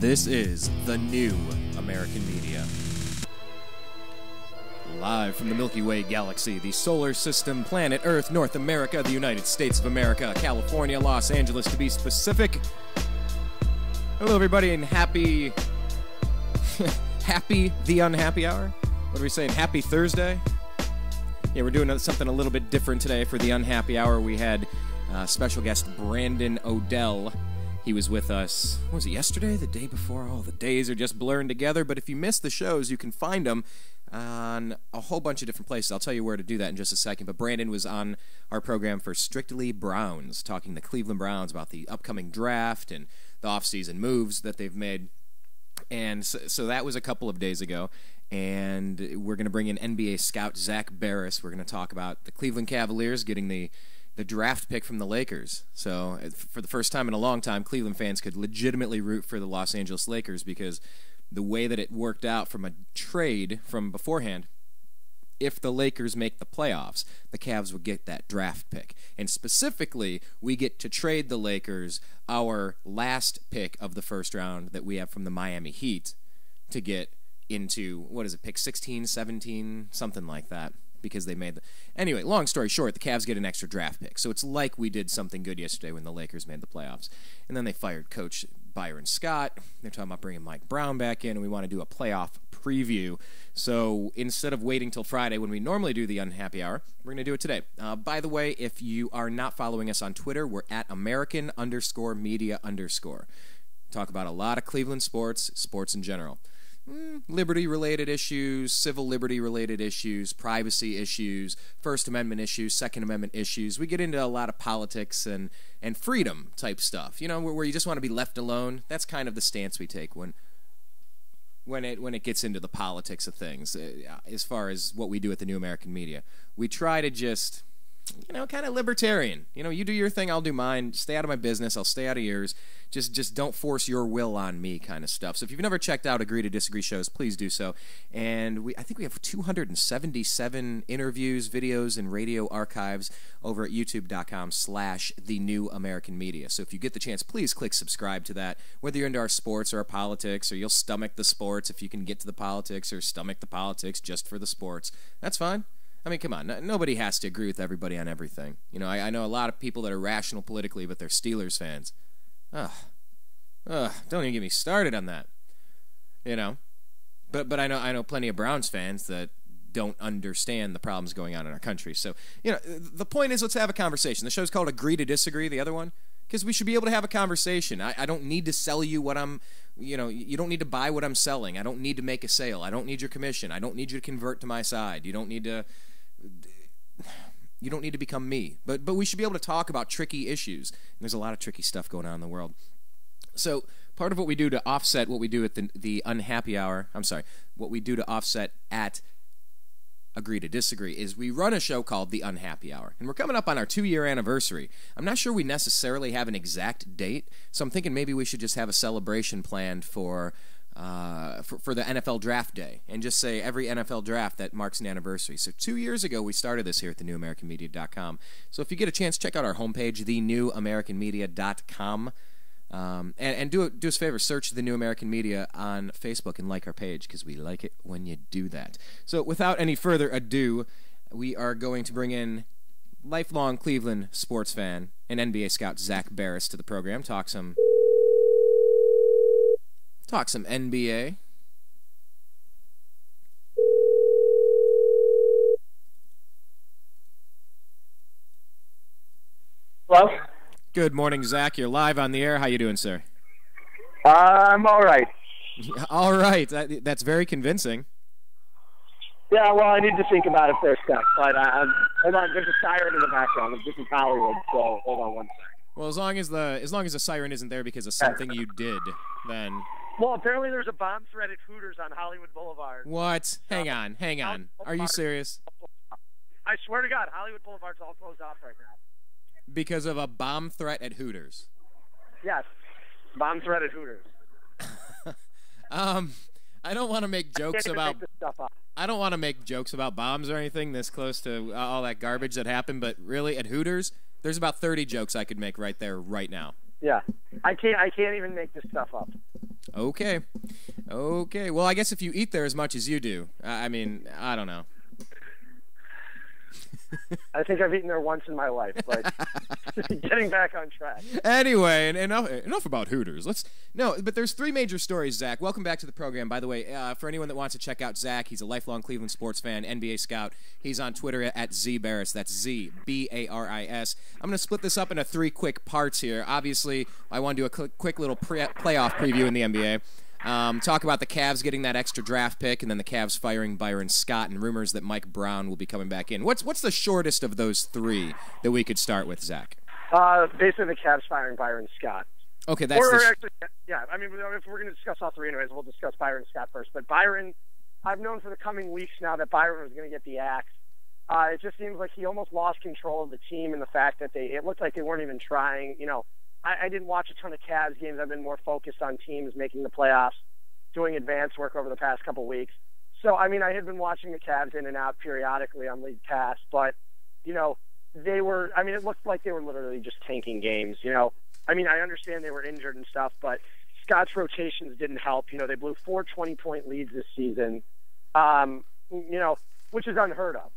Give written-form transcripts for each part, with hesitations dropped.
This is the new American Media. Live from the Milky Way galaxy, the solar system, planet Earth, North America, the United States of America, California, Los Angeles to be specific. Hello everybody and happy the unhappy hour? What are we saying? Happy Thursday? Yeah, we're doing something a little bit different today for the unhappy hour. We had special guest Brandon Odell. He was with us, what was it, yesterday? The day before? Oh, the days are just blurring together. But if you missed the shows, you can find them on a whole bunch of different places. I'll tell you where to do that in just a second. But Brandon was on our program for Strictly Browns, talking to Cleveland Browns about the upcoming draft and the offseason moves that they've made. And so that was a couple of days ago. And we're going to bring in NBA scout Zak Baris. We're going to talk about the Cleveland Cavaliers getting the draft pick from the Lakers. So for the first time in a long time, Cleveland fans could legitimately root for the Los Angeles Lakers because the way that it worked out from a trade from beforehand, if the Lakers make the playoffs, the Cavs would get that draft pick. And specifically, we get to trade the Lakers our last pick of the first round that we have from the Miami Heat to get into, what is it, pick 16, 17, something like that. Because they made the... Anyway, long story short, the Cavs get an extra draft pick. So it's like we did something good yesterday when the Lakers made the playoffs. And then they fired Coach Byron Scott. They're talking about bringing Mike Brown back in, and we want to do a playoff preview. So instead of waiting till Friday when we normally do the unhappy hour, we're going to do it today. By the way, if you are not following us on Twitter, we're at American_media_. Talk about a lot of Cleveland sports in general. Liberty-related issues, civil liberty-related issues, privacy issues, First Amendment issues, Second Amendment issues. We get into a lot of politics and freedom-type stuff, you know, where you just want to be left alone. That's kind of the stance we take when it gets into the politics of things, as far as what we do at the New American Media. We try to just, you know, kind of libertarian. You know, you do your thing, I'll do mine. Stay out of my business, I'll stay out of yours. Just don't force your will on me kind of stuff. So if you've never checked out Agree to Disagree shows, please do so. And I think we have 277 interviews, videos, and radio archives over at youtube.com/The New American Media. So if you get the chance, please click subscribe to that. Whether you're into our sports or our politics, or you'll stomach the sports if you can get to the politics, or stomach the politics just for the sports, that's fine. I mean, come on. Nobody has to agree with everybody on everything. You know, I know a lot of people that are rational politically, but they're Steelers fans. Don't even get me started on that. You know, but I know plenty of Browns fans that don't understand the problems going on in our country. So, you know, the point is, let's have a conversation. The show's called Agree to Disagree, the other one, because we should be able to have a conversation. I don't need to sell you what I'm, you know, you don't need to buy what I'm selling. I don't need to make a sale. I don't need your commission. I don't need you to convert to my side. You don't need to become me. But we should be able to talk about tricky issues. And there's a lot of tricky stuff going on in the world. So part of what we do to offset what we do at the unhappy hour, what we do to offset at Agree to Disagree is we run a show called The Unhappy Hour. And we're coming up on our 2-year anniversary. I'm not sure we necessarily have an exact date, so I'm thinking maybe we should just have a celebration planned for the NFL draft day and just say every NFL draft that marks an anniversary. So 2 years ago, we started this here at thenewamericanmedia.com. So if you get a chance, check out our homepage, thenewamericanmedia.com. And do us a favor, search The New American Media on Facebook and like our page, because we like it when you do that. So without any further ado, we are going to bring in lifelong Cleveland sports fan and NBA scout Zak Baris to the program, talk some NBA. Hello? Good morning, Zak. You're live on the air. How you doing, sir? I'm all right. All right. That's very convincing. Yeah, well, I need to think about it for a sec. But hold on, there's a siren in the background. This is Hollywood, so hold on one sec. Well, as long as the siren isn't there because of something you did, then. Well, apparently there's a bomb threat at Hooters on Hollywood Boulevard. What? Hang on. Are you serious? I swear to God, Hollywood Boulevard's all closed off right now. Because of a bomb threat at Hooters. Yes, bomb threat at Hooters. I don't want to make jokes about. I don't want to make jokes about bombs or anything this close to all that garbage that happened. But really, at Hooters, there's about 30 jokes I could make right there, right now. Yeah, I can't even make this stuff up. Okay. Okay. Well, I guess if you eat there as much as you do, I mean, I don't know. I think I've eaten there once in my life, but getting back on track. Anyway, and enough about Hooters. But there's three major stories, Zach. Welcome back to the program. By the way, for anyone that wants to check out Zach, he's a lifelong Cleveland sports fan, NBA scout. He's on Twitter at Baris. That's ZBARIS. I'm going to split this up into three quick parts here. Obviously, I want to do a quick little playoff preview in the NBA. Talk about the Cavs getting that extra draft pick, and then the Cavs firing Byron Scott, and rumors that Mike Brown will be coming back in. What's the shortest of those three that we could start with, Zach? Basically, the Cavs firing Byron Scott. Okay, that's actually, yeah. I mean, if we're going to discuss all three anyways, we'll discuss Byron Scott first. But Byron, I've known for the coming weeks now that Byron was going to get the axe. It just seems like he almost lost control of the team, and the fact that it looked like they weren't even trying. You know, I didn't watch a ton of Cavs games. I've been more focused on teams making the playoffs, doing advanced work over the past couple weeks. So, I mean, I had been watching the Cavs in and out periodically on League Pass, but, you know, it looked like they were literally just tanking games, you know. I mean, I understand they were injured and stuff, but Scott's rotations didn't help. You know, they blew 4 20-point leads this season, you know, which is unheard of.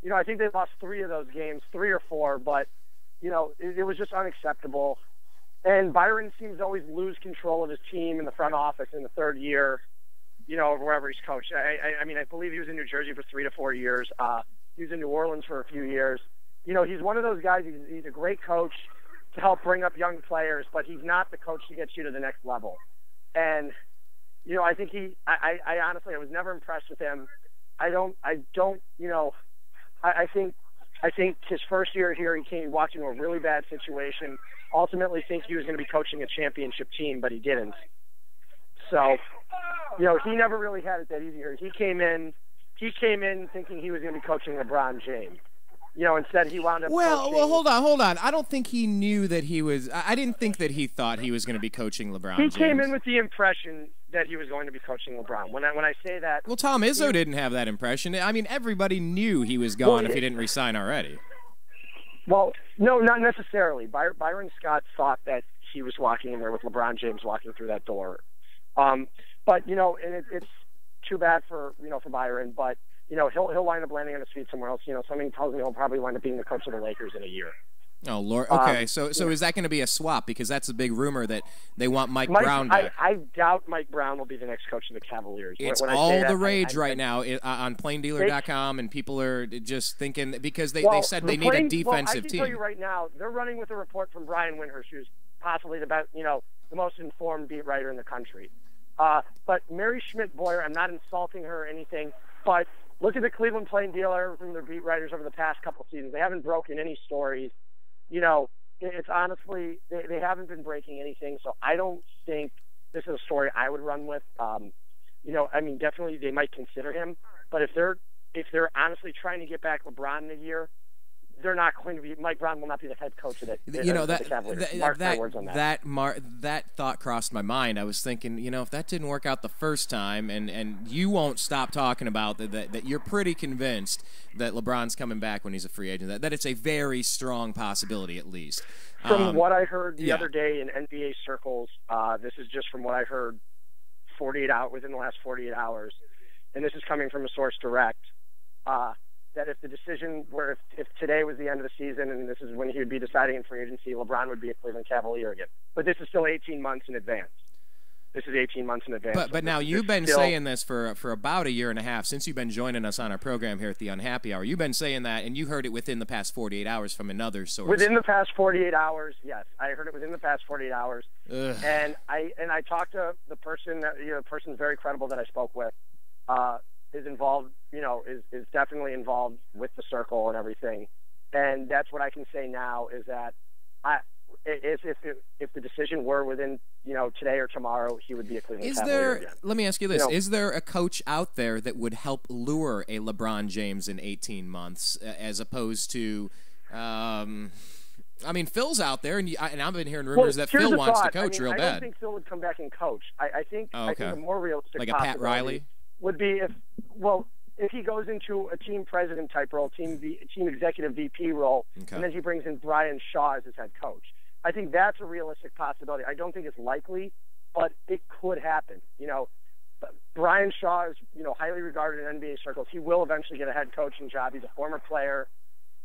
You know, I think they lost 3 of those games, 3 or 4, but, you know, it was just unacceptable. And Byron seems to always lose control of his team in the front office in the third year, you know, wherever he's coached. I mean, I believe he was in New Jersey for 3 to 4 years. He was in New Orleans for a few years. You know, he's one of those guys, he's a great coach to help bring up young players, but he's not the coach to get you to the next level. And, you know, I think I honestly, I was never impressed with him. I think his first year here, he came walked into a really bad situation. Ultimately think he was going to be coaching a championship team, but he didn't. So, you know, he never really had it that easy here. He came in thinking he was going to be coaching LeBron James. You know, instead he wound up coaching. Well, hold on. I don't think he knew that he was – I didn't think that he thought he was going to be coaching LeBron James. He came in with the impression that he was going to be coaching LeBron. When I say that – Well, Tom Izzo didn't have that impression. I mean, everybody knew he was gone if he didn't resign already. Well, no, not necessarily. Byron Scott thought that he was walking in there with LeBron James walking through that door. But, you know, and it's too bad for Byron, but – you know, he'll wind up landing on his feet somewhere else. You know, something tells me he'll probably wind up being the coach of the Lakers in a year. Oh, Lord. Okay, so is that going to be a swap? Because that's a big rumor that they want Mike Brown back. I doubt Mike Brown will be the next coach of the Cavaliers. It's all the rage right now on PlainDealer.com, and people are just thinking because they said they need a defensive team. I can tell you right now, they're running with a report from Brian Windhorst, who's possibly the most informed beat writer in the country. But Mary Schmidt-Boyer, I'm not insulting her or anything, but look at the Cleveland Plain Dealer from their beat writers over the past couple seasons. They haven't broken any stories. You know, it's honestly, they haven't been breaking anything, so I don't think this is a story I would run with. You know, I mean, definitely they might consider him, but if they're honestly trying to get back LeBron in a year, they're not going to be. Mike Brown will not be the head coach of it. You know, the Cavaliers. Mark my words on that. That thought crossed my mind. I was thinking, you know, if that didn't work out the first time, and you won't stop talking about that you're pretty convinced that LeBron's coming back when he's a free agent. That it's a very strong possibility, at least. From what I heard the other day in NBA circles, this is just from what I heard within the last 48 hours, and this is coming from a source direct. That if the decision were if today was the end of the season and this is when he would be deciding in free agency, LeBron would be a Cleveland Cavalier again. But this is still 18 months in advance. But now you've been saying this for about a year and a half since you've been joining us on our program here at the Unhappy Hour. You've been saying that, and you heard it within the past 48 hours from another source. Within the past 48 hours, yes, I heard it within the past 48 hours. Ugh. And I talked to the person that the person's very credible that I spoke with. Is involved, you know, is definitely involved with the circle and everything, and that's what I can say now is that if the decision were within, you know, today or tomorrow, he would be a Cleveland Cavalier again. Let me ask you this: is there a coach out there that would help lure a LeBron James in 18 months, as opposed to? I mean, Phil's out there, and I've been hearing rumors that Phil wants to coach real bad. I don't think Phil would come back and coach. I think a more realistic like a Pat Riley would be if he goes into a team president type role, team executive VP role, and then he brings in Brian Shaw as his head coach. I think that's a realistic possibility. I don't think it's likely, but it could happen. Brian Shaw is, highly regarded in NBA circles. He will eventually get a head coaching job. He's a former player.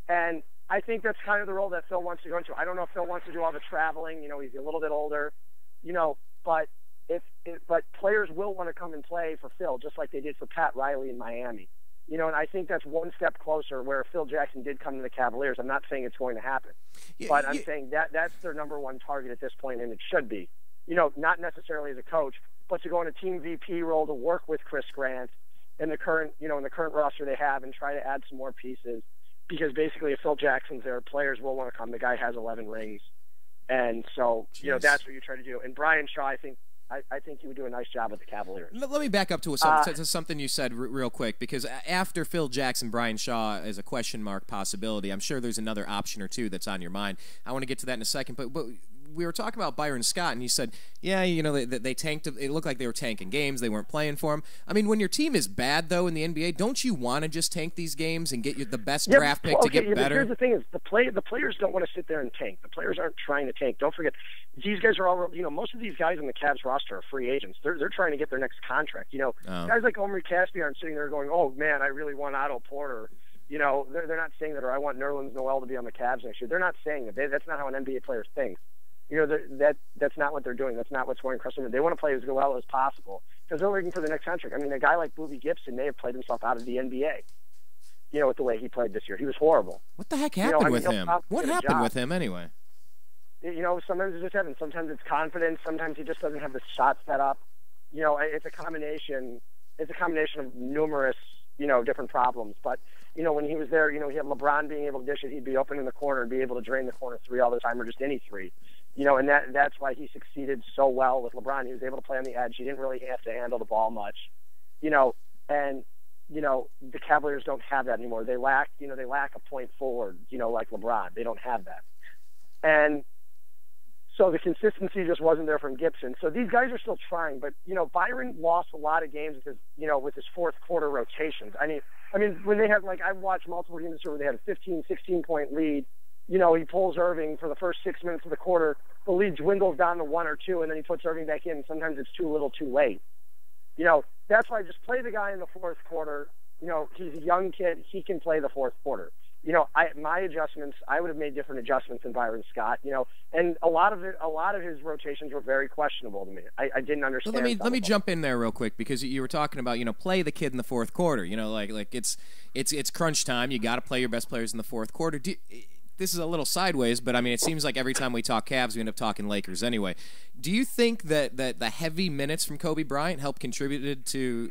And I think that's kind of the role that Phil wants to go into. I don't know if Phil wants to do all the traveling. He's a little bit older, but but players will want to come and play for Phil, just like they did for Pat Riley in Miami. And I think that's one step closer where Phil Jackson did come to the Cavaliers. I'm not saying it's going to happen, but I'm saying that's their number one target at this point, and it should be. Not necessarily as a coach, but to go in a team VP role to work with Chris Grant in the current roster they have and try to add some more pieces. Because basically, if Phil Jackson's there, players will want to come. The guy has 11 rings, and so that's what you try to do. And Brian Shaw, I think he would do a nice job with the Cavaliers. Let me back up to something you said real quick, because after Phil Jackson, Brian Shaw is a question mark possibility. I'm sure there's another option or two that's on your mind. I want to get to that in a second, but we were talking about Byron Scott, and you said, they tanked. It looked like they were tanking games. They weren't playing for him. I mean, when your team is bad, though, in the NBA, don't you want to just tank these games and get the best draft pick to get better? Here's the thing: is the players don't want to sit there and tank. The players aren't trying to tank. Don't forget, these guys are all. Most of these guys on the Cavs roster are free agents. They're trying to get their next contract. Guys like Omri Caspi aren't sitting there going, "Oh man, I really want Otto Porter." They're not saying that, or I want Nerlens Noel to be on the Cavs next year. They're not saying that. That's not how an NBA player thinks. That's not what they're doing. That's not what's going across them. They want to play as well as possible because they're looking for the next contract. I mean, a guy like Boobie Gibson may have played himself out of the NBA, with the way he played this year. He was horrible. What the heck happened with him? What happened with him anyway? Sometimes it just happens. Sometimes it's confidence. Sometimes he just doesn't have the shot set up. It's a combination. It's a combination of numerous, different problems. But, when he was there, he had LeBron being able to dish it. He'd be open in the corner and be able to drain the corner three all the time, or just any three. And that's why he succeeded so well with LeBron. He was able to play on the edge. He didn't really have to handle the ball much, and the Cavaliers don't have that anymore. They lack a point forward, like LeBron. They don't have that. And so the consistency just wasn't there from Gibson. So these guys are still trying, but Byron lost a lot of games with his fourth quarter rotations. I mean when they had, I've watched multiple games where they had a 15, 16-point lead. He pulls Irving for the first 6 minutes of the quarter. The lead dwindles down to 1 or 2, and then he puts Irving back in. Sometimes it's too little, too late. That's why I just play the guy in the fourth quarter. He's a young kid. He can play the fourth quarter. My adjustments, I would have made different adjustments than Byron Scott. And a lot of his rotations were very questionable to me. I didn't understand. So let me jump in there real quick, because you were talking about play the kid in the fourth quarter. It's crunch time. You got to play your best players in the fourth quarter. This is a little sideways, but it seems like every time we talk Cavs, we end up talking Lakers anyway. Do you think that the heavy minutes from Kobe Bryant helped contribute to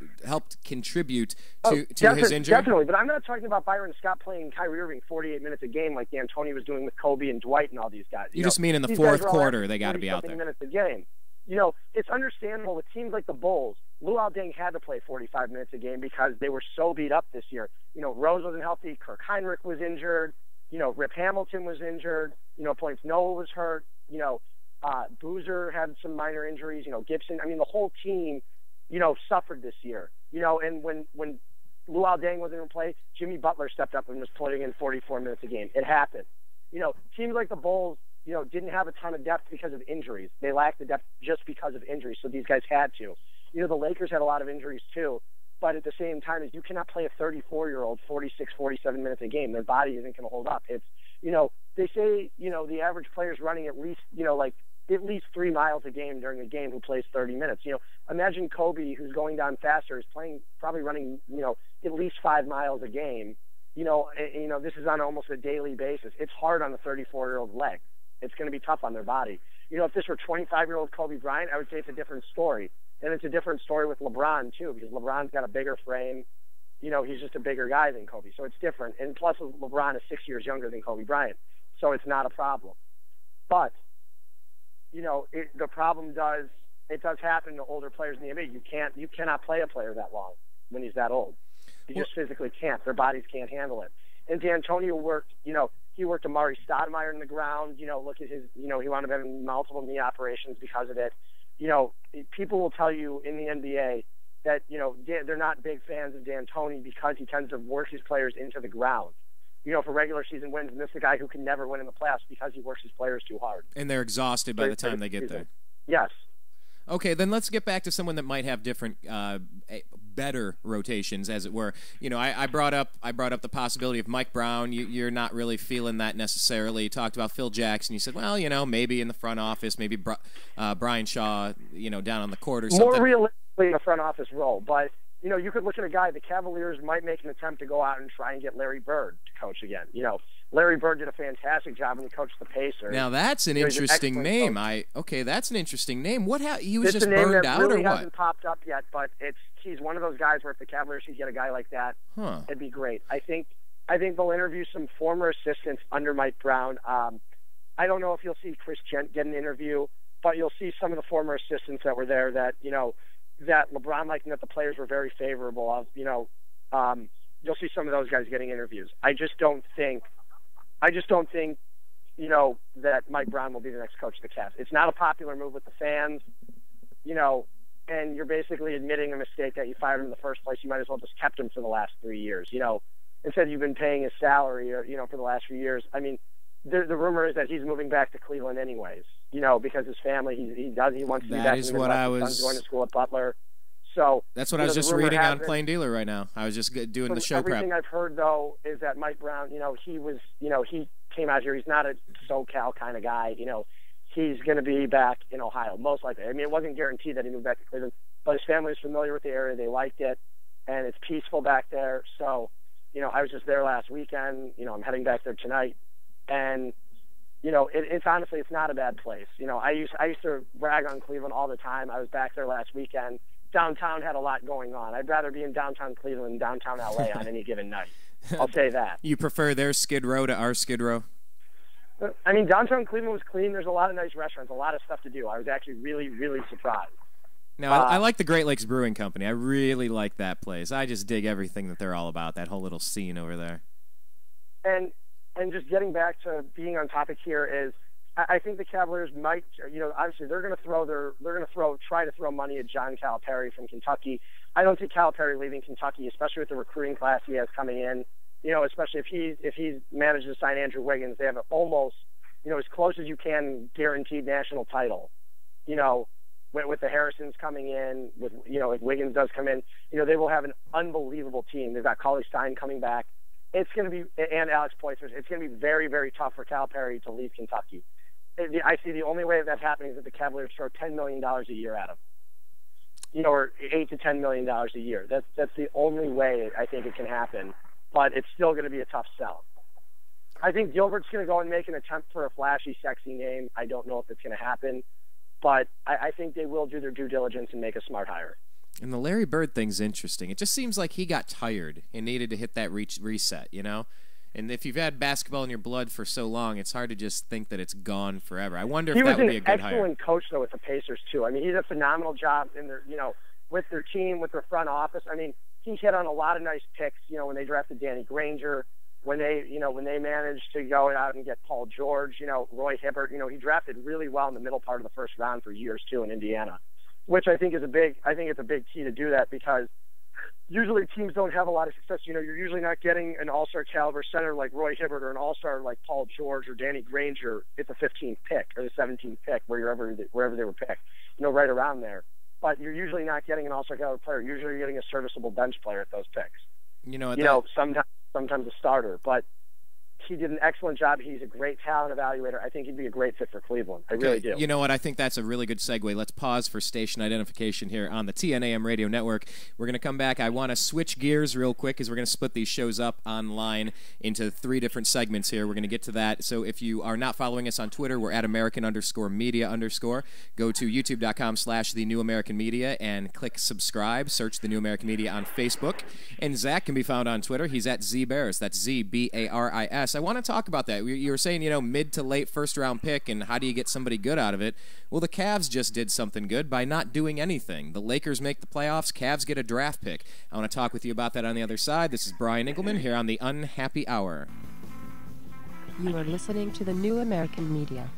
his injury? Definitely, but I'm not talking about Byron Scott playing Kyrie Irving 48 minutes a game like D'Antoni was doing with Kobe and Dwight and all these guys. You just mean in the fourth quarter they got to be out there. Minutes a game. It's understandable with teams like the Bulls. Luol Deng had to play 45 minutes a game because they were so beat up this year. Rose wasn't healthy. Kirk Heinrich was injured. Rip Hamilton was injured. Points Noah was hurt. Boozer had some minor injuries. Gibson. The whole team, suffered this year. And when Luol Deng wasn't in play, Jimmy Butler stepped up and was putting in 44 minutes a game. It happened. Teams like the Bulls, didn't have a ton of depth because of injuries. They lacked the depth just because of injuries. So these guys had to. The Lakers had a lot of injuries too. But at the same time, you cannot play a 34-year-old 46, 47 minutes a game. Their body isn't going to hold up. It's, they say, the average player's running at least, at least 3 miles a game during a game who plays 30 minutes. Imagine Kobe, who's going down faster, is probably running, at least 5 miles a game. This is on almost a daily basis. It's hard on a 34-year-old leg. It's going to be tough on their body. If this were 25-year-old Kobe Bryant, I would say it's a different story. And it's a different story with LeBron, too, because LeBron's got a bigger frame. He's just a bigger guy than Kobe, so it's different. And plus, LeBron is 6 years younger than Kobe Bryant, so it's not a problem. But, the problem does happen to older players in the NBA. You cannot play a player that long when he's that old. You just physically can't. Their bodies can't handle it. And D'Antonio worked, he worked Amari Stoudemire in the ground. Look at his, he wound up having multiple knee operations because of it. People will tell you in the NBA that, they're not big fans of D'Antoni because he tends to work his players into the ground, for regular season wins. And this is a guy who can never win in the playoffs because he works his players too hard. And they're exhausted by the time they get there. Yes. Okay, then let's get back to someone that might have different, better rotations, as it were. You know, I brought up the possibility of Mike Brown. You're not really feeling that necessarily. You talked about Phil Jackson. You said, well, you know, maybe in the front office, maybe Brian Shaw, you know, down on the court or something. More realistically in a front office role, but you know, you could look at a guy. The Cavaliers might make an attempt to go out and try and get Larry Bird to coach again. You know, Larry Bird did a fantastic job when he coached the Pacers. Now that's an interesting name. Okay, that's an interesting name. He was just burned out, or what? It hasn't popped up yet, but he's one of those guys where if the Cavaliers could get a guy like that, it'd be great. I think they'll interview some former assistants under Mike Brown. I don't know if you'll see Chris Gent get an interview, but you'll see some of the former assistants that were there that, you know, that LeBron liked and that the players were very favorable of. You know, you'll see some of those guys getting interviews. I just don't think, you know, that Mike Brown will be the next coach of the Cavs. It's not a popular move with the fans, you know, and you're basically admitting a mistake that you fired him in the first place. You might as well just kept him for the last 3 years, you know, instead you've been paying his salary, or, you know, for the last few years. I mean, the rumor is that he's moving back to Cleveland anyways, you know, because his family, he wants to be back. That is what I was. His son's going to school at Butler. So that's what I was just reading on Plain Dealer right now. I was just doing the show prep. Everything I've heard, though, is that Mike Brown, you know, he came out here. He's not a SoCal kind of guy. You know, he's going to be back in Ohio, most likely. I mean, it wasn't guaranteed that he moved back to Cleveland, but his family is familiar with the area. They liked it, and it's peaceful back there. So, you know, I was just there last weekend. You know, I'm heading back there tonight, and you know, it's honestly, it's not a bad place. You know, I used to brag on Cleveland all the time. I was back there last weekend. Downtown had a lot going on. I'd rather be in downtown Cleveland than downtown LA on any given night. I'll say that. You prefer their Skid Row to our Skid Row? I mean, downtown Cleveland was clean. There's a lot of nice restaurants, a lot of stuff to do. I was actually really, really surprised. Now, I like the Great Lakes Brewing Company. I really like that place. I just dig everything that they're all about, that whole little scene over there. And just getting back to being on topic here is, I think the Cavaliers might, you know, obviously try to throw money at John Calipari from Kentucky. I don't see Calipari leaving Kentucky, especially with the recruiting class he has coming in. You know, especially if he manages to sign Andrew Wiggins, they have an almost, you know, as close as you can guaranteed national title. You know, with the Harrisons coming in, with, you know, if Wiggins does come in, you know, they will have an unbelievable team. They've got Cauley Stein coming back. It's going to be, and Alex Poitras. It's going to be very, very tough for Calipari to leave Kentucky. I see the only way that's happening is that the Cavaliers throw $10 million a year at him. You know, or $8 to $10 million a year. That's the only way I think it can happen. But it's still going to be a tough sell. I think Gilbert's going to go and make an attempt for a flashy, sexy name. I don't know if it's going to happen, but I think they will do their due diligence and make a smart hire. And the Larry Bird thing's interesting. It just seems like he got tired and needed to hit that reset, you know? And if you've had basketball in your blood for so long, it's hard to just think that it's gone forever. I wonder if that would be a good hire. He was an excellent coach, though, with the Pacers, too. I mean, he did a phenomenal job in their, you know, with their team, with their front office. I mean, he hit on a lot of nice picks, you know, when they drafted Danny Granger, when they managed to go out and get Paul George, you know, Roy Hibbert. You know, he drafted really well in the middle part of the first round for years, too, in Indiana, which I think it's a big key to do that, because usually teams don't have a lot of success. You know, you're usually not getting an all-star caliber center like Roy Hibbert or an all-star like Paul George or Danny Granger at the 15th pick or the 17th pick, wherever they were picked, you know, right around there. But you're usually not getting an all-star caliber player. Usually you're getting a serviceable bench player at those picks. Sometimes a starter. But he did an excellent job. He's a great talent evaluator. I think he'd be a great fit for Cleveland. I really do. You know what? I think that's a really good segue. Let's pause for station identification here on the TNAM Radio Network. We're going to come back. I want to switch gears real quick because we're going to split these shows up online into 3 different segments here. We're going to get to that. So if you are not following us on Twitter, we're at American_media_. Go to youtube.com/The New American Media and click subscribe. Search The New American Media on Facebook. And Zach can be found on Twitter. He's at Z Baris. That's ZBARIS. I want to talk about that. You were saying, you know, mid to late first-round pick, and how do you get somebody good out of it? Well, the Cavs just did something good by not doing anything. The Lakers make the playoffs. Cavs get a draft pick. I want to talk with you about that on the other side. This is Brian Engelman here on the Unhappy Hour. You are listening to The New American Media.